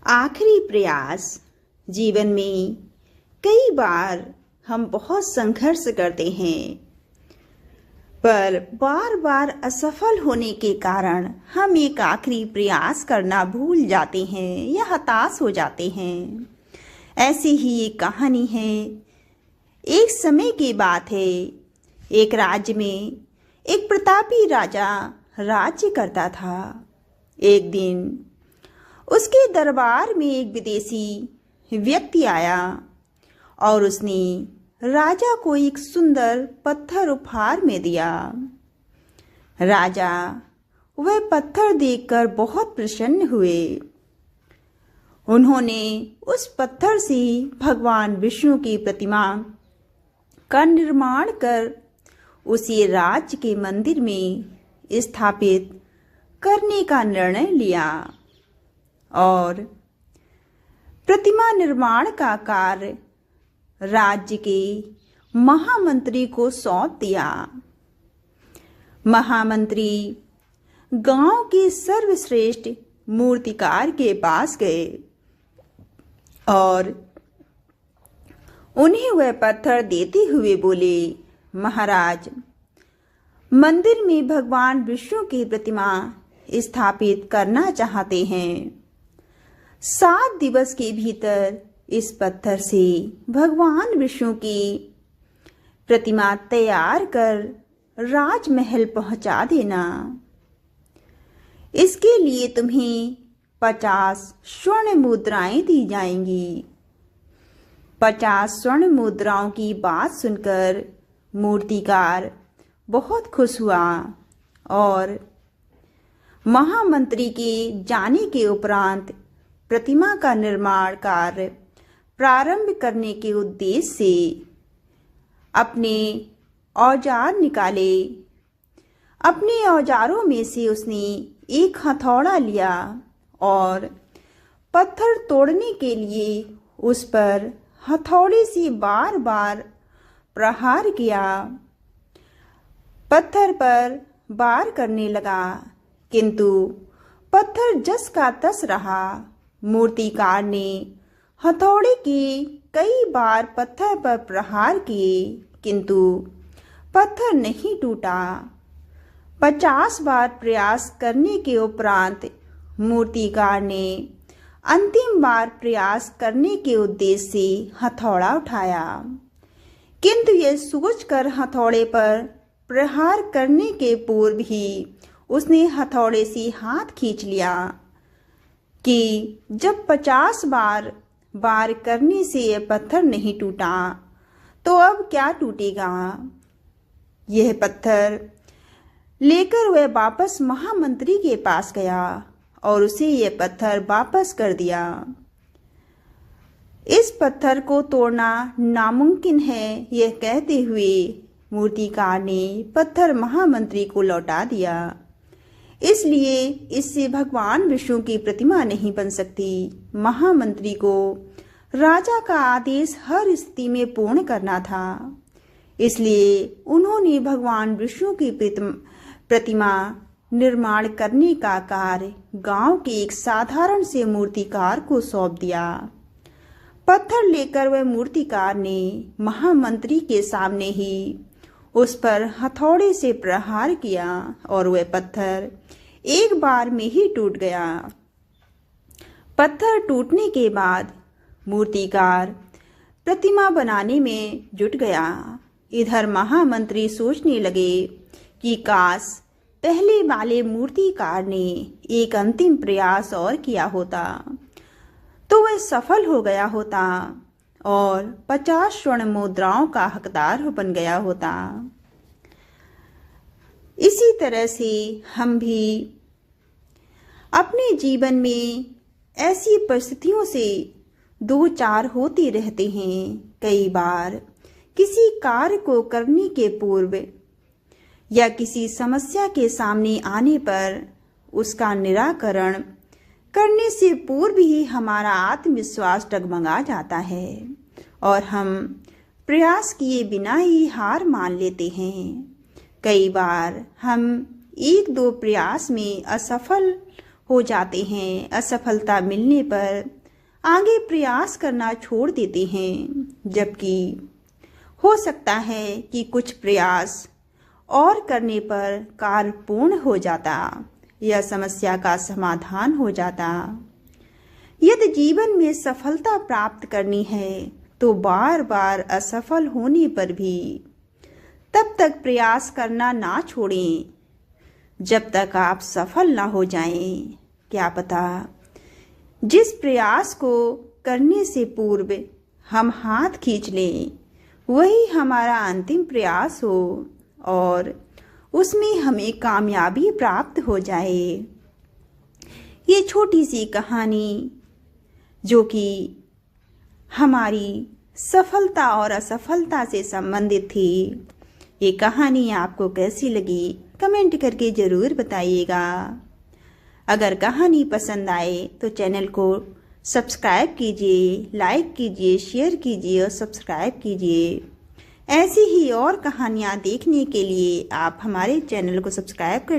आखिरी प्रयास। जीवन में कई बार हम बहुत संघर्ष करते हैं, पर बार बार असफल होने के कारण हम एक आखिरी प्रयास करना भूल जाते हैं या हताश हो जाते हैं। ऐसी ही एक कहानी है। एक समय की बात है, एक राज्य में एक प्रतापी राजा राज्य करता था। एक दिन उसके दरबार में एक विदेशी व्यक्ति आया और उसने राजा को एक सुंदर पत्थर उपहार में दिया। राजा वह पत्थर देखकर बहुत प्रसन्न हुए। उन्होंने उस पत्थर से भगवान विष्णु की प्रतिमा का निर्माण कर उसे राज्य के मंदिर में स्थापित करने का निर्णय लिया और प्रतिमा निर्माण का कार्य राज्य के महामंत्री को सौंप दिया। महामंत्री गांव के सर्वश्रेष्ठ मूर्तिकार के पास गए और उन्हें वह पत्थर देते हुए बोले, महाराज, मंदिर में भगवान विष्णु की प्रतिमा स्थापित करना चाहते हैं। 7 दिवस के भीतर इस पत्थर से भगवान विष्णु की प्रतिमा तैयार कर राजमहल पहुंचा देना। इसके लिए तुम्हें 50 स्वर्ण मुद्राएं दी जाएंगी। 50 स्वर्ण मुद्राओं की बात सुनकर मूर्तिकार बहुत खुश हुआ और महामंत्री के जाने के उपरांत प्रतिमा का निर्माण कार्य प्रारंभ करने के उद्देश्य से अपने औजार निकाले। अपने औजारों में से उसने एक हथौड़ा लिया और पत्थर तोड़ने के लिए उस पर हथौड़े से बार बार प्रहार किया। पत्थर पर वार करने लगा, किंतु पत्थर जस का तस रहा। मूर्तिकार ने हथौड़े के कई बार पत्थर पर प्रहार किए, किंतु पत्थर नहीं टूटा। 50 बार प्रयास करने के उपरांत मूर्तिकार ने अंतिम बार प्रयास करने के उद्देश्य से हथौड़ा उठाया, किंतु यह सोचकर हथौड़े पर प्रहार करने के पूर्व ही उसने हथौड़े से हाथ खींच लिया कि जब 50 बार वार करने से यह पत्थर नहीं टूटा तो अब क्या टूटेगा। यह पत्थर लेकर वह वापस महामंत्री के पास गया और उसे यह पत्थर वापस कर दिया। इस पत्थर को तोड़ना नामुमकिन है, यह कहते हुए मूर्तिकार ने पत्थर महामंत्री को लौटा दिया। इसलिए इससे भगवान विष्णु की प्रतिमा नहीं बन सकती। महामंत्री को राजा का आदेश हर स्थिति में पूर्ण करना था, इसलिए उन्होंने भगवान विष्णु की प्रतिमा निर्माण करने का कार्य गांव के एक साधारण से मूर्तिकार को सौंप दिया। पत्थर लेकर वह मूर्तिकार ने महामंत्री के सामने ही उस पर हथौड़े से प्रहार किया और वह पत्थर एक बार में ही टूट गया। पत्थर टूटने के बाद मूर्तिकार प्रतिमा बनाने में जुट गया। इधर महामंत्री सोचने लगे कि काश पहले वाले मूर्तिकार ने एक अंतिम प्रयास और किया होता तो वह सफल हो गया होता और 50 स्वर्ण मुद्राओं का हकदार बन गया होता। इसी तरह से हम भी अपने जीवन में ऐसी परिस्थितियों से दो चार होते रहते हैं। कई बार किसी कार्य को करने के पूर्व या किसी समस्या के सामने आने पर उसका निराकरण करने से पूर्व ही हमारा आत्मविश्वास डगमगा जाता है और हम प्रयास किए बिना ही हार मान लेते हैं। कई बार हम 1-2 प्रयास में असफल हो जाते हैं। असफलता मिलने पर आगे प्रयास करना छोड़ देते हैं, जबकि हो सकता है कि कुछ प्रयास और करने पर कार्य पूर्ण हो जाता या समस्या का समाधान हो जाता। यदि जीवन में सफलता प्राप्त करनी है तो बार बार असफल होने पर भी तब तक प्रयास करना ना छोड़ें जब तक आप सफल ना हो जाएं। क्या पता जिस प्रयास को करने से पूर्व हम हाथ खींच लें वही हमारा अंतिम प्रयास हो और उसमें हमें कामयाबी प्राप्त हो जाए। ये छोटी सी कहानी जो कि हमारी सफलता और असफलता से संबंधित थी, ये कहानी आपको कैसी लगी कमेंट करके ज़रूर बताइएगा। अगर कहानी पसंद आए तो चैनल को सब्सक्राइब कीजिए, लाइक कीजिए, शेयर कीजिए और सब्सक्राइब कीजिए। ऐसी ही और कहानियाँ देखने के लिए आप हमारे चैनल को सब्सक्राइब कर